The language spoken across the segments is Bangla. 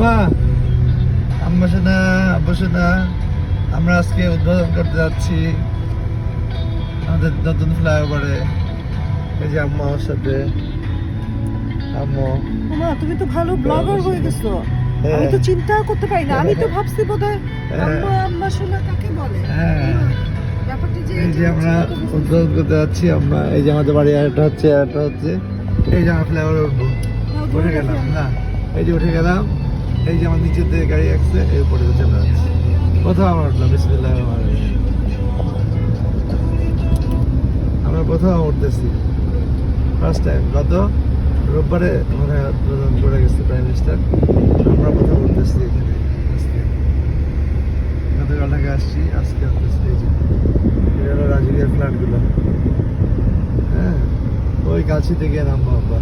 আম্মা আম্মা শোনা আব্বু শোনা, আমরা আজকে উদ্বোধন করতে যাচ্ছি আমাদের নতুন ফ্লাইওভারে। এই যে আম্মা আমার সাথে। আম্মু মা তুমি তো ভালো ব্লগার হয়ে গেছো। হ্যাঁ। আমি তো চিন্তাও করতে পারি না। আমি তো ভাবছি বোধহয় আম্মা আম্মা শোনা কাকে বলে। হ্যাঁ, ব্যাপারটা যে এই যে আমরা উদ্বোধন করতে যাচ্ছি আম্মা। এই যে আমাদের বাড়ি একটা হচ্ছে এই যে আমরা ফ্লাইওভারে উঠবো। উঠে গেলাম না, এই যে উঠে গেলাম। এই যে আমার নিচের দিকে গাড়ি আসছে, এই উপরে চলে যাচ্ছে। কোথাও আমরা উঠলাম, বিসমিল্লাহ আমরা কোথাও উঠতেছি ফার্স্ট টাইম। গত রোববারে মানে উদ্বোধন করে গেছে প্রাইম মিনিস্টার। আমরা কোথাও উঠতেছি এখানে আজকে। গতকাল আগে আসছি, আজকে উঠতেছি। এই যে এটা হলো রাজুরিয়ার ফ্ল্যাটগুলো। হ্যাঁ, ওই কাছি থেকে নামবো আব্বা।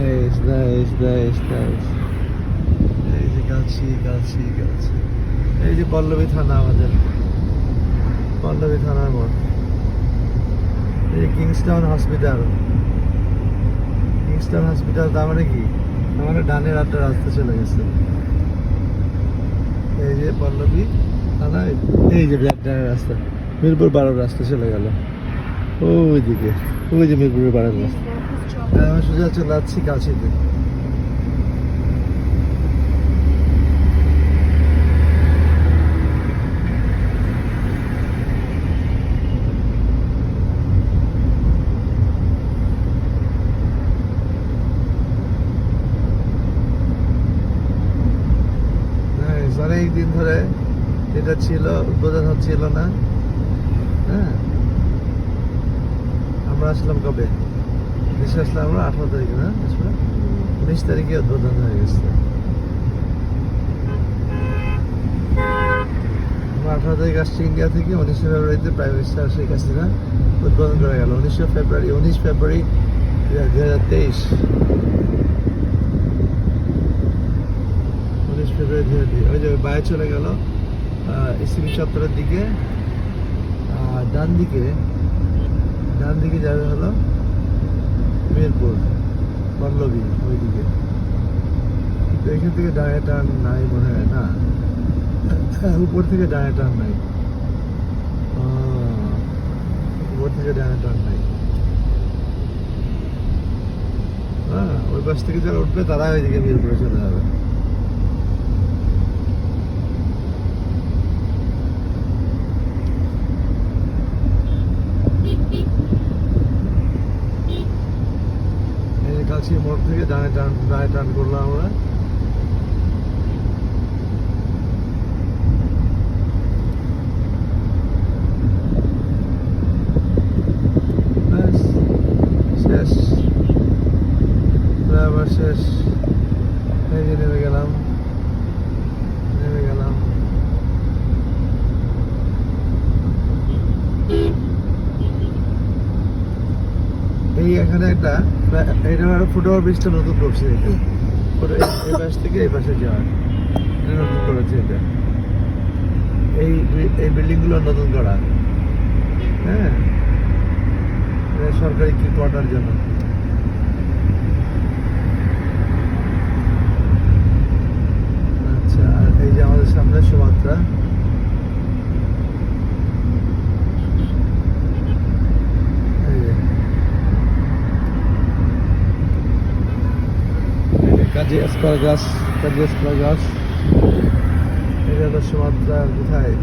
Nice, nice, nice, nice. এই যে গাছি গাছি গাছি। এই যে পল্লবী থানা, আমাদের পল্লবী থানার মোড়। এই যে কিংস্টাউন হসপিটাল। কিংস্টাউন হসপিটাল তার মানে কি, আমাদের ডানের একটা রাস্তা চলে গেছে। এই যে পল্লবী থানা, এই যে ডানের রাস্তা মিরপুর 12 রাস্তা চলে গেল ওইদিকে। ওই যে মিরপুরের 12 রাস্তা। আমি সোজা চলে যাচ্ছি কাছিতে। অনেকদিন ধরে এটা ছিল, উদ্বোধন হচ্ছিল না। হ্যাঁ, আমরা আসলাম কবে দেশে আসলাম? আমরা 18 তারিখে না, 19 তারিখে উদ্বোধন হয়ে গেছে। আমরা 18 তারিখ আসছি ইন্ডিয়া থেকে। 19 ফেব্রুয়ারিতে প্রাইম মিনিস্টার শেখ হাসিনা উদ্বোধন করে গেল। 19 ফেব্রুয়ারি 2023। 19 ফেব্রুয়ারি ওই যে বাইরে চলে গেল এসিবি চত্বরের দিকে। ডান দিকে যাবে হলো মিরপুর পল্লবী ওইদিকে। কিন্তু এখান থেকে ডানে টার্ন নাই মনে হয় না, উপর থেকে ডানে টার্ন নাই। উপর থেকে ডানে টার্ন নাই। হ্যাঁ, ওই পাশ থেকে যারা উঠবে তারা ওইদিকে মিরপুরে চলে যাবে। কাছি মোড় থেকে ডানে টার্ন করলাম আমরা। শেষ, আবার শেষ। এই যে নেমে গেলাম। এই এখানে একটা ফুটওভার ব্রিজটা নতুন করছে। এই পাশ থেকে এই পাশে যাওয়ার নতুন করেছে এটা। এই বিল্ডিং গুলো নতুন করা। হ্যাঁ, সরকারি কি কোয়ার্টার জন্য। আচ্ছা, আর এই যে আমাদের সামনে সুমাত্রা। কাজী এসপারগাস। এটা হলো সুমাত্রা। কোথায়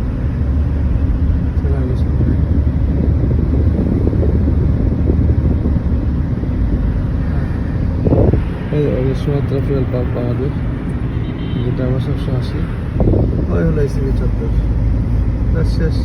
চলে গেল সামনে। এই সুমাত্রা ফুয়েল পাম্প আমাদের, যেটা আমরা সবসময় আসি। ওই হলো এসিবি চত্বর। শেষ।